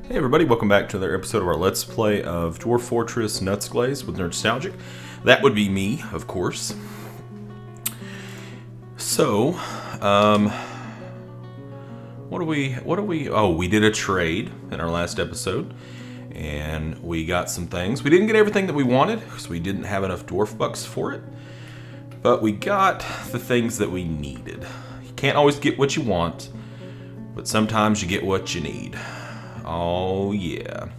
Hey everybody, welcome back to another episode of our Let's Play of Dwarf Fortress Nutsglaze with Nerdstalgic. That would be me, of course. So, what do we, oh, we did a trade in our last episode, and we got some things. We didn't get everything that we wanted, because we didn't have enough dwarf bucks for it, but we got the things that we needed. You can't always get what you want, but sometimes you get what you need. Oh yeah.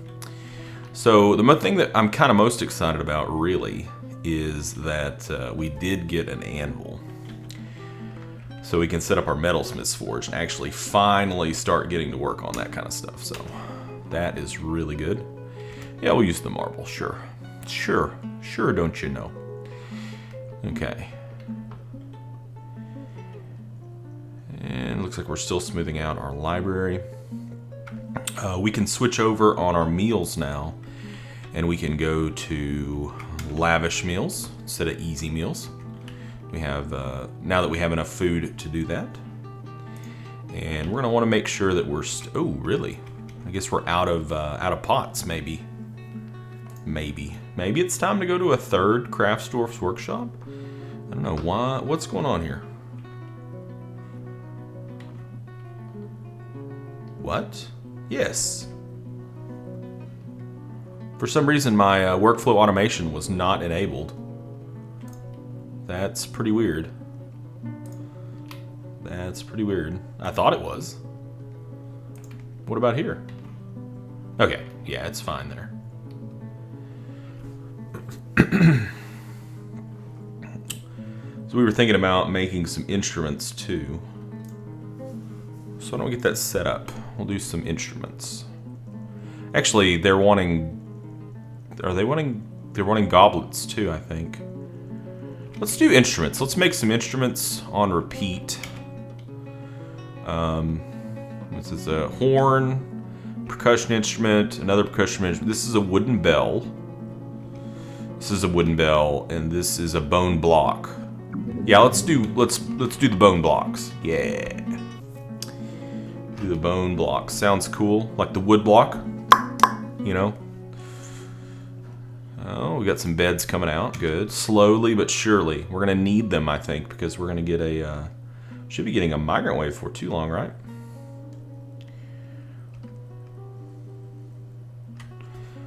So the thing that I'm kind of most excited about really is that we did get an anvil. So we can set up our metalsmith's forge and actually finally start getting to work on that kind of stuff. So that is really good. Yeah, we'll use the marble, sure. Sure, don't you know. Okay. And it looks like we're still smoothing out our library. We can switch over on our meals now, and we can go to lavish meals instead of easy meals. We have now that we have enough food to do that, and we're gonna want to make sure that we're. Oh, really? I guess we're out of pots. Maybe it's time to go to a third Craftsdwarf's workshop. I don't know why. What's going on here? What? Yes. For some reason, my workflow automation was not enabled. That's pretty weird. That's pretty weird. I thought it was. What about here? Okay, yeah, it's fine there. So we were thinking about making some instruments too. So why don't we get that set up? We'll do some instruments. Actually, they're wanting goblets too, I think. Let's do instruments. Let's make some instruments on repeat. This is a horn, percussion instrument, another percussion instrument. This is a wooden bell. This is a wooden bell, and this is a bone block. Yeah, let's do the bone blocks. Yeah. Do the bone block. Sounds cool. Like the wood block. You know? Oh, we got some beds coming out. Good. Slowly but surely. We're going to need them, I think, because we're going to get a... should be getting a migrant wave for too long, right?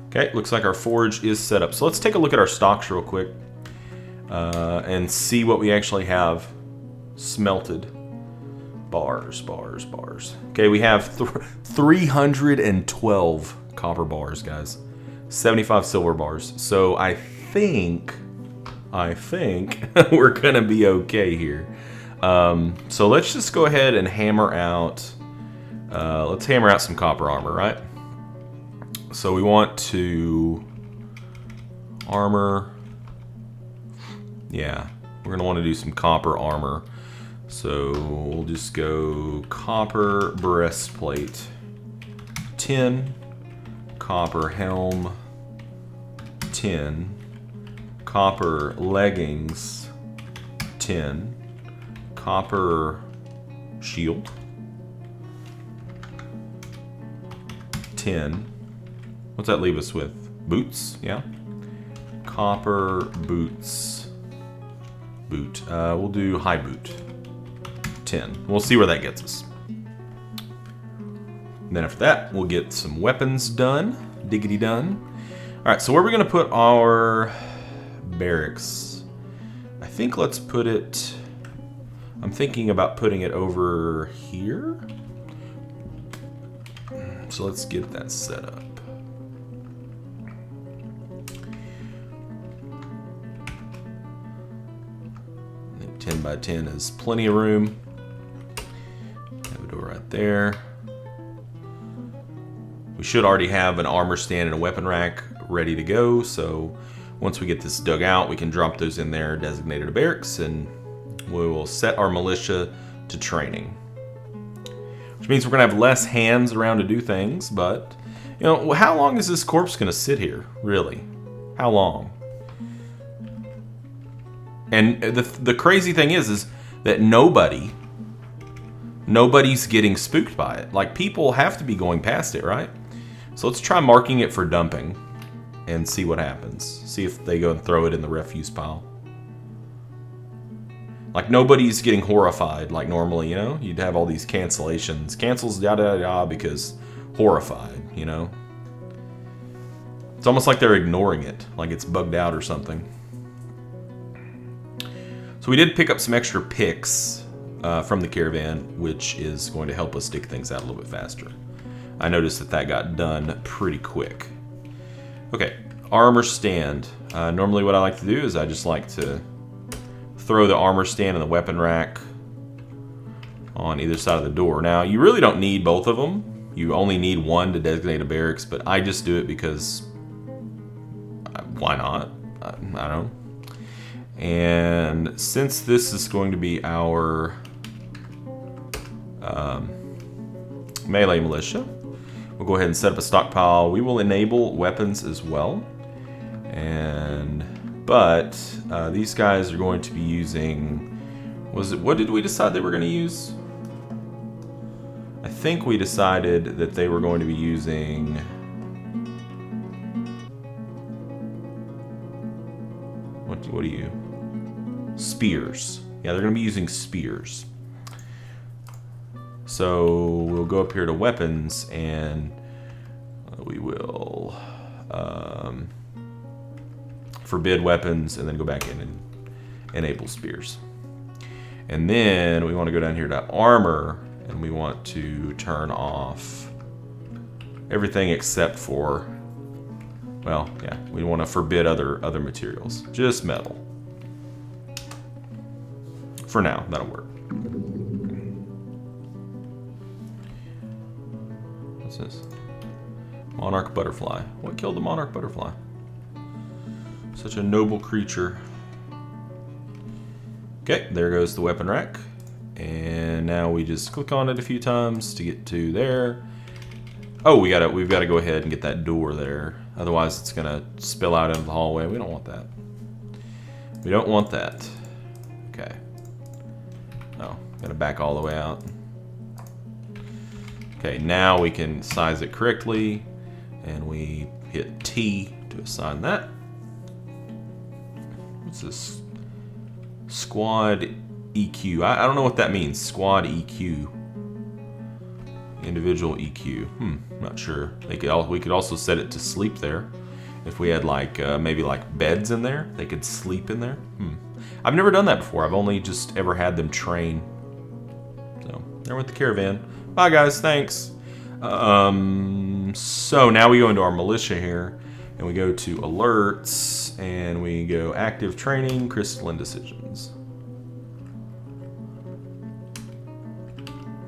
Okay, looks like our forge is set up. So let's take a look at our stocks real quick. And see what we actually have smelted. Bars. Okay, we have 312 copper bars, guys. 75 silver bars. So I think we're gonna be okay here. So let's just go ahead and hammer out. Let's hammer out some copper armor, right? So we want to armor. Yeah, we're gonna want to do some copper armor. So we'll just go copper breastplate 10, copper helm 10, copper leggings 10, copper shield 10. What's that leave us with? Boots, yeah. Copper boots. Boot. We'll do high boot. 10. We'll see where that gets us. And then after that, we'll get some weapons done. Diggity done. Alright, so where are we going to put our barracks? I think let's put it... I'm thinking about putting it over here. So let's get that set up. I think 10 by 10 is plenty of room. Right there. We should already have an armor stand and a weapon rack ready to go, so once we get this dug out, we can drop those in there designated a barracks, and we will set our militia to training. Which means we're gonna have less hands around to do things, but you know, how long is this corpse gonna sit here, really? How long? And the crazy thing is that nobody's getting spooked by it. Like, people have to be going past it, right? So let's try marking it for dumping and see what happens. See if they go and throw it in the refuse pile. Like nobody's getting horrified like normally, you know? You'd have all these cancellations. Cancels, yada yada yada, because horrified, you know? It's almost like they're ignoring it, like it's bugged out or something. So we did pick up some extra picks from the caravan, which is going to help us stick things out a little bit faster. I noticed that that got done pretty quick. Okay, armor stand. Normally what I like to do is I just like to throw the armor stand and the weapon rack on either side of the door. Now, you really don't need both of them. You only need one to designate a barracks, but I just do it because why not? I don't know. And since this is going to be our melee militia, we'll go ahead and set up a stockpile. We will enable weapons as well. But these guys are going to be using, what did we decide they were going to use? I think we decided that they were going to be using, what are you? Spears. Yeah, they're going to be using spears. So we'll go up here to weapons and we will forbid weapons and then go back in and enable spears. And then we want to go down here to armor and we want to turn off everything except for, well, yeah, we want to forbid other materials, just metal. For now, that'll work. What's this? Monarch butterfly. What killed the monarch butterfly? Such a noble creature. Okay, there goes the weapon rack. And now we just click on it a few times to get to there. Oh, we've got to go ahead and get that door there. Otherwise it's gonna spill out into the hallway. We don't want that. We don't want that. Okay. Oh, gotta back all the way out. Okay, now we can size it correctly. And we hit T to assign that. What's this? Squad EQ. I don't know what that means. Squad EQ. Individual EQ. Not sure. We could also set it to sleep there. If we had like maybe like beds in there, they could sleep in there. I've never done that before. I've only just ever had them train. So there went the caravan. Bye guys. Thanks. So now we go into our militia here. And we go to alerts, and we go active training, crystalline decisions.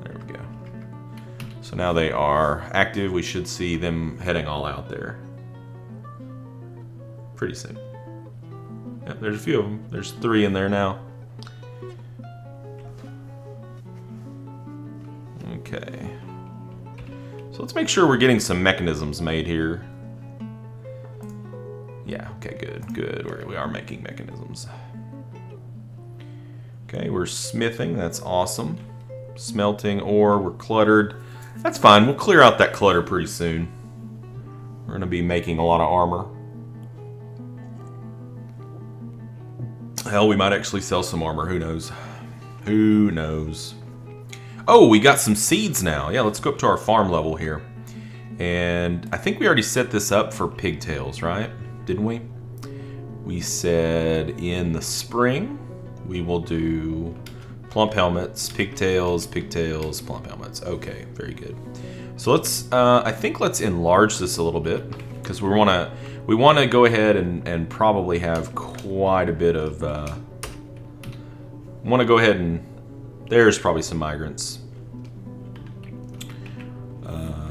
There we go. So now they are active. We should see them heading all out there pretty soon. Yep, there's a few of them. There's 3 in there now. Okay. So let's make sure we're getting some mechanisms made here. Yeah, okay, good. We are making mechanisms. Okay, we're smithing. That's awesome. Smelting ore. We're cluttered. That's fine. We'll clear out that clutter pretty soon. We're going to be making a lot of armor. Hell, we might actually sell some armor. Who knows? Who knows? Oh, we got some seeds now. Yeah, let's go up to our farm level here. And I think we already set this up for pigtails, right? Didn't we? We said in the spring we will do plump helmets, pigtails, plump helmets. Okay, very good. So let's I think let's enlarge this a little bit because we want to go ahead and probably have quite a bit of want to go ahead and there's probably some migrants.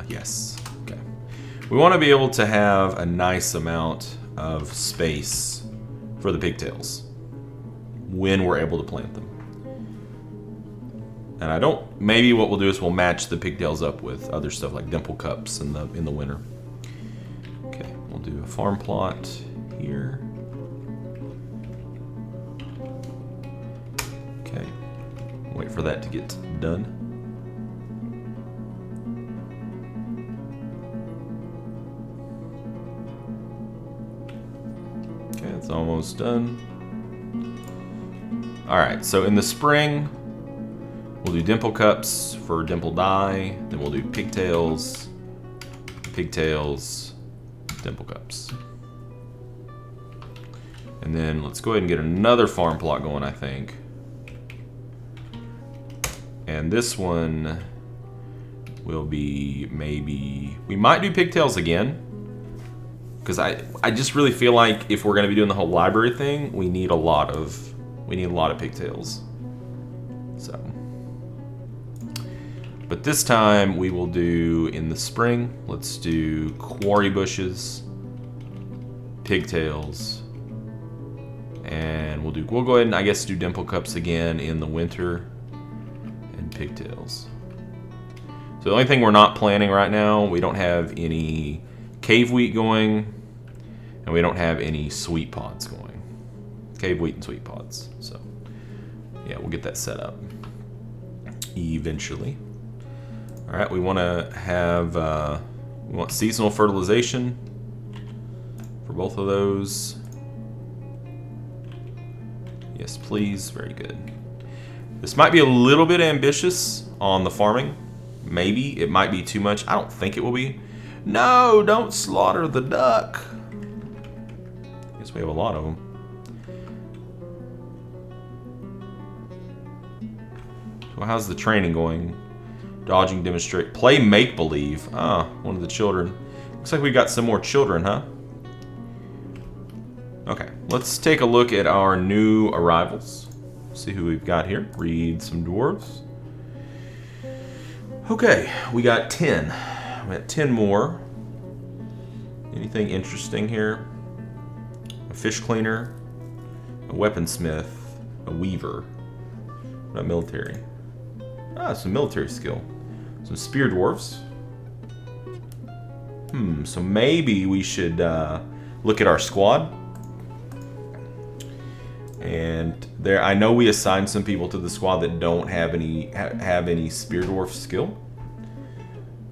Yes. Okay. We want to be able to have a nice amount of space for the pigtails when we're able to plant them. And maybe what we'll do is we'll match the pigtails up with other stuff like dimple cups in the winter. Okay, we'll do a farm plot here. Okay, wait for that to get done. it's almost done. Alright, so in the spring, we'll do dimple cups for dimple dye. Then we'll do pigtails, dimple cups. And then let's go ahead and get another farm plot going, I think. And this one will be maybe... We might do pigtails again. Because I just really feel like if we're going to be doing the whole library thing, we need a lot of pigtails. So... But this time we will do, in the spring, let's do quarry bushes, pigtails, and we'll go ahead and I guess do dimple cups again in the winter, and pigtails. So the only thing we're not planning right now, we don't have any cave wheat going, and we don't have any sweet pods going. Cave wheat and sweet pods. So yeah, we'll get that set up eventually. All right, we want to have we want seasonal fertilization for both of those. Yes, please. Very good. This might be a little bit ambitious on the farming. Maybe it might be too much. I don't think it will be. No, don't slaughter the duck. I guess we have a lot of them. So how's the training going? Dodging, demonstrate, play make-believe. Ah, one of the children. Looks like we got some more children, huh? Okay, let's take a look at our new arrivals. See who we've got here. Read some dwarves. Okay, we got 10. We got 10 more. Anything interesting here? A fish cleaner, a weaponsmith, a weaver. What about military? Ah, some military skill. Some spear dwarves. So maybe we should look at our squad. And there, I know we assigned some people to the squad that don't have any spear dwarf skill,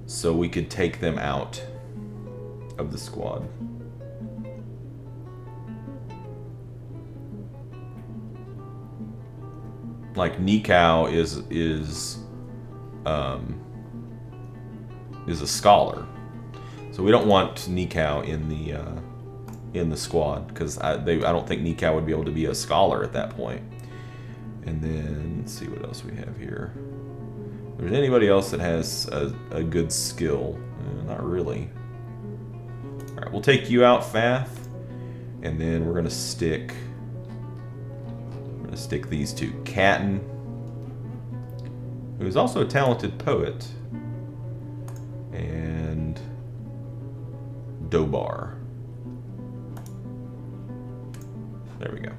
so we could take them out of the squad. Like Nikau is a scholar, so we don't want Nikau in the squad because I don't think Nikau would be able to be a scholar at that point. And then let's see what else we have here. If there's anybody else that has a good skill? Not really. All right, we'll take you out, Fath, and then we're gonna stick these two. Catton, who is also a talented poet, and Dobar. There we go.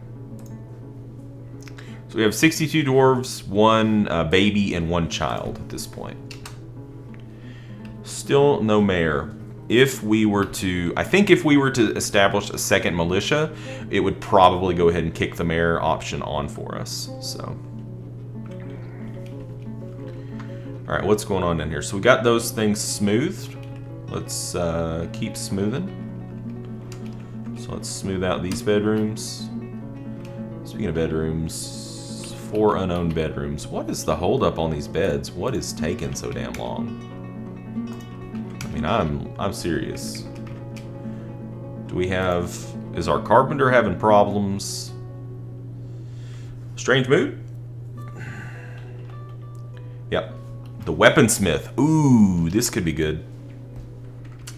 So we have 62 dwarves, 1 baby, and 1 child at this point. Still no mayor. If we were to, I think if we were to establish a second militia, it would probably go ahead and kick the mayor option on for us. So, all right, what's going on in here? So we got those things smoothed. Let's keep smoothing. So let's smooth out these bedrooms. Speaking of bedrooms, 4 unowned bedrooms. What is the holdup on these beds? What is taking so damn long? I mean, I'm serious. Do we have... Is our carpenter having problems? Strange mood? Yep. The weaponsmith. Ooh, this could be good.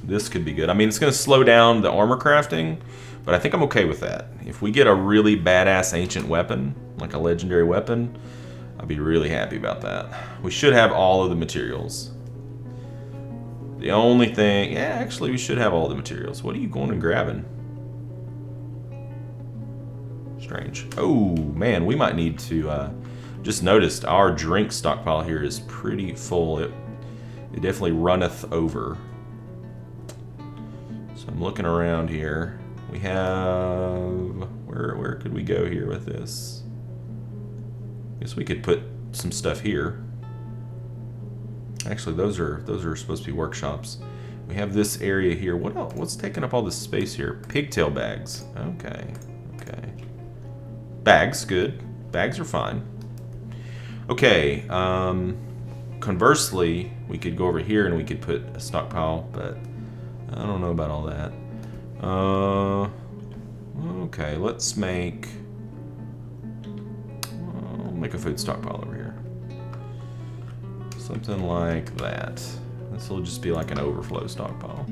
This could be good. I mean, it's going to slow down the armor crafting, but I think I'm okay with that. If we get a really badass ancient weapon, like a legendary weapon, I'd be really happy about that. We should have all of the materials. The only thing... Yeah, actually, we should have all the materials. What are you going and grabbing? Strange. Oh, man, we might need to... just noticed our drink stockpile here is pretty full. It definitely runneth over. So I'm looking around here. We have... Where could we go here with this? I guess we could put some stuff here. Actually, those are supposed to be workshops. We have this area here. What else? What's taking up all this space here? Pigtail bags. Okay. Okay. Bags, good. Bags are fine. Okay, conversely, we could go over here and we could put a stockpile, but I don't know about all that. Okay, let's make... I'll make a food stockpile over here. Something like that. This will just be like an overflow stockpile.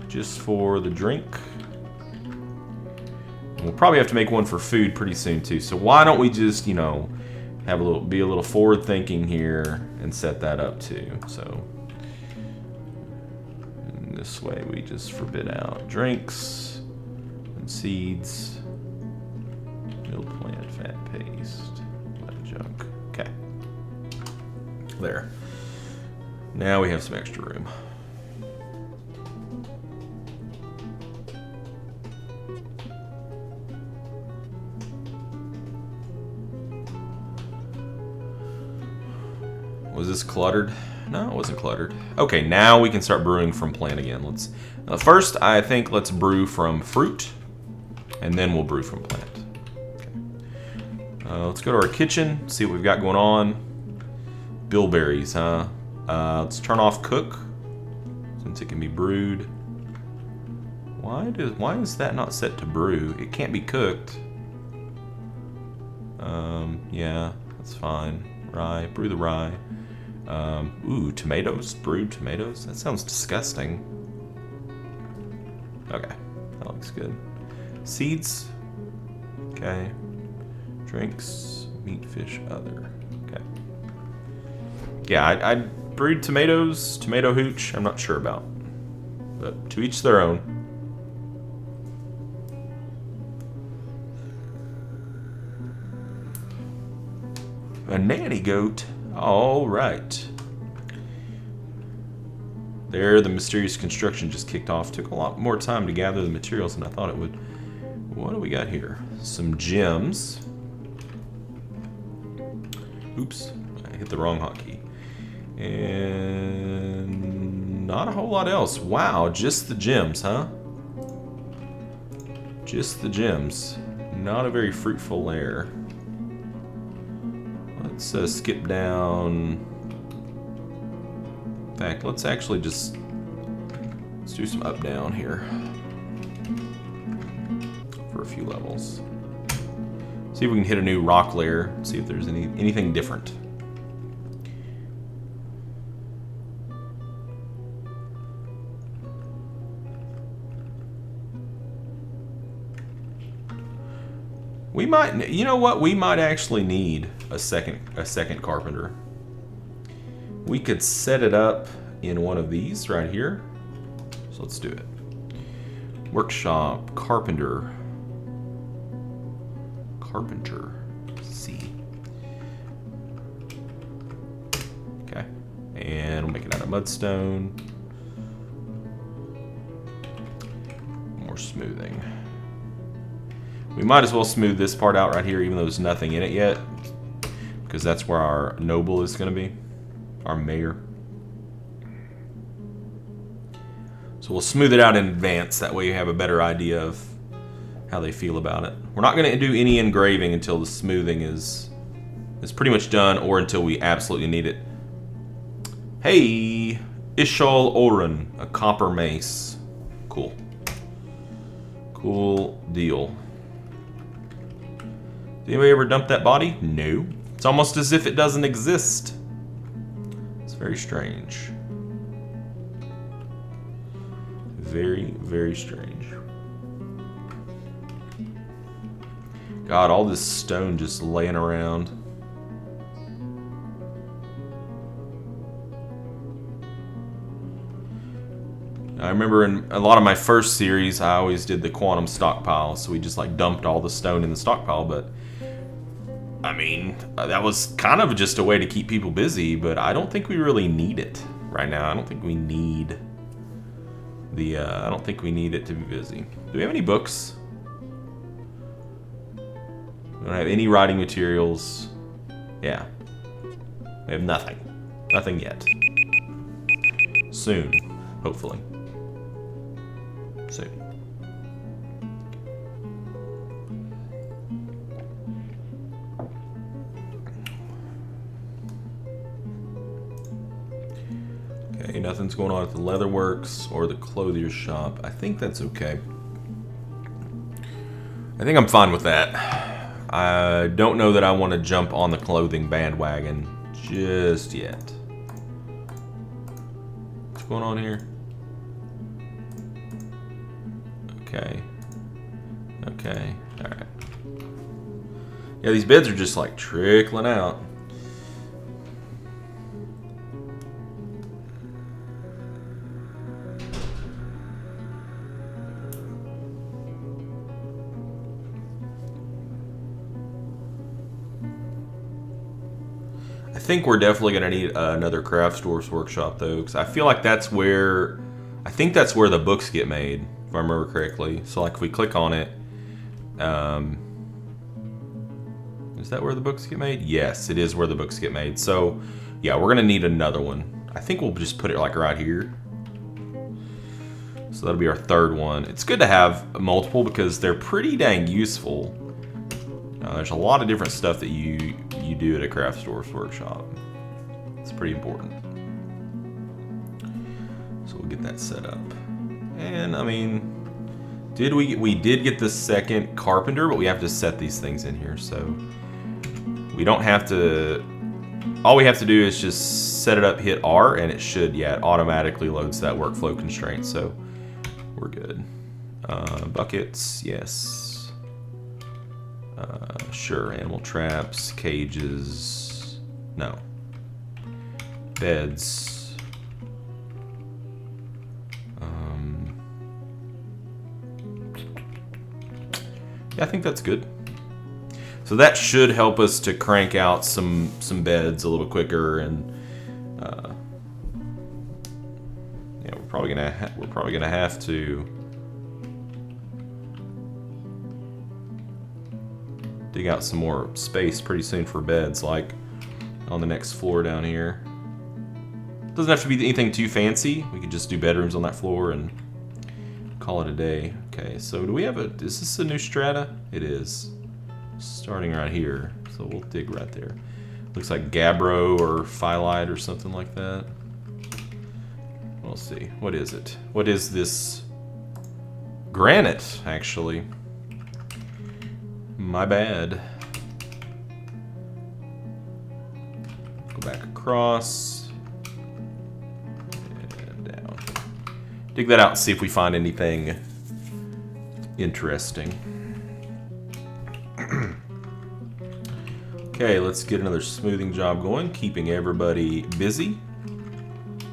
Just for the drink. And we'll probably have to make one for food pretty soon too. So why don't we just, you know, have be a little forward thinking here and set that up too. So and this way we just forbid out drinks and seeds, milled plant, fat paste, that junk. Okay. There. Now we have some extra room. Was this cluttered? No, it wasn't cluttered. Okay, now we can start brewing from plant again. Let's first, I think, let's brew from fruit, and then we'll brew from plant. Okay. Let's go to our kitchen, see what we've got going on. Bilberries, huh? Let's turn off cook, since it can be brewed. Why is that not set to brew? It can't be cooked. Yeah, that's fine. Rye, brew the rye. Ooh, tomatoes, brewed tomatoes. That sounds disgusting. Okay, that looks good. Seeds. Okay. Drinks, meat, fish, other. Okay. Yeah, I brewed tomatoes, tomato hooch. I'm not sure about, but to each their own. A nanny goat. All right. There, the mysterious construction just kicked off. Took a lot more time to gather the materials than I thought it would. What do we got here? Some gems. Oops, I hit the wrong hotkey. And not a whole lot else. Wow, just the gems, huh? Just the gems. Not a very fruitful layer. Let's skip down. In fact, let's actually let's do some up down here for a few levels. See if we can hit a new rock layer. See if there's anything different. We might, you know what? We might actually need a second carpenter. We could set it up in one of these right here. So let's do it. Workshop, carpenter. Carpenter, C. Okay, and we'll make it out of mudstone. More smoothing. We might as well smooth this part out right here, even though there's nothing in it yet, because that's where our noble is going to be, our mayor. So we'll smooth it out in advance. That way you have a better idea of how they feel about it. We're not going to do any engraving until the smoothing is pretty much done, or until we absolutely need it. Hey, Ishal Oren, a copper mace. Cool. Cool deal. Did anybody ever dump that body? No. It's almost as if it doesn't exist. It's very strange. Very, very strange. God, all this stone just laying around. I remember in a lot of my first series, I always did the quantum stockpile, so we just like dumped all the stone in the stockpile, but I mean, that was kind of just a way to keep people busy, but I don't think we really need it right now. I don't think we need the, I don't think we need it to be busy. Do we have any books? We don't have any writing materials. Yeah. We have nothing. Nothing yet. Soon, hopefully. Soon. Okay, nothing's going on at the leatherworks or the clothier's shop. I think that's okay. I think I'm fine with that. I don't know that I want to jump on the clothing bandwagon just yet. What's going on here? Okay. Okay. Alright. Yeah, these beds are just like trickling out. I think we're definitely going to need another craft store's workshop though, because I feel like that's where, I think that's where the books get made, if I remember correctly. So like if we click on it, is that where the books get made? Yes, it is where the books get made. So yeah, we're going to need another one. I think we'll just put it like right here. So that'll be our third one. It's good to have multiple because they're pretty dang useful. There's a lot of different stuff that you do at a craft store's workshop. It's pretty important. So we'll get that set up. And I mean, we did get the second carpenter, but we have to set these things in here. So we don't have to, all we have to do is just set it up, hit R, and it should, yeah, it automatically loads that workflow constraint. So we're good. Buckets, yes. Sure, animal traps, cages, no. Beds. Yeah, I think that's good. So that should help us to crank out some beds a little quicker, and yeah, we're probably gonna have to dig out some more space pretty soon for beds, like on the next floor down here. Doesn't have to be anything too fancy. We could just do bedrooms on that floor and call it a day. Okay, so do we have a, is this a new strata? It is. Starting right here, so we'll dig right there. Looks like gabbro or phyllite or something like that. We'll see. What is it? What is this? Granite, actually. My bad. Go back across. And down. Dig that out and see if we find anything interesting. Okay, let's get another smoothing job going, keeping everybody busy.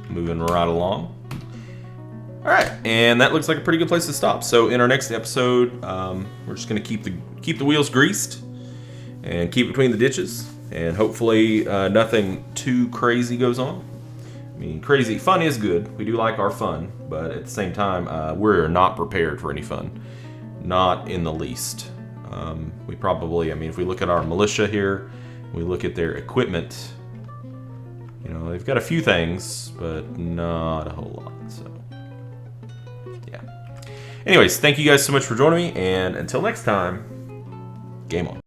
Moving right along. Alright, and that looks like a pretty good place to stop. So in our next episode, we're just going to keep the wheels greased and keep between the ditches, and hopefully nothing too crazy goes on. I mean, crazy fun is good. We do like our fun, but at the same time, we're not prepared for any fun. Not in the least. We probably, I mean, if we look at our militia here, we look at their equipment, you know, they've got a few things, but not a whole lot, so. Yeah. Anyways, thank you guys so much for joining me, and until next time, game on.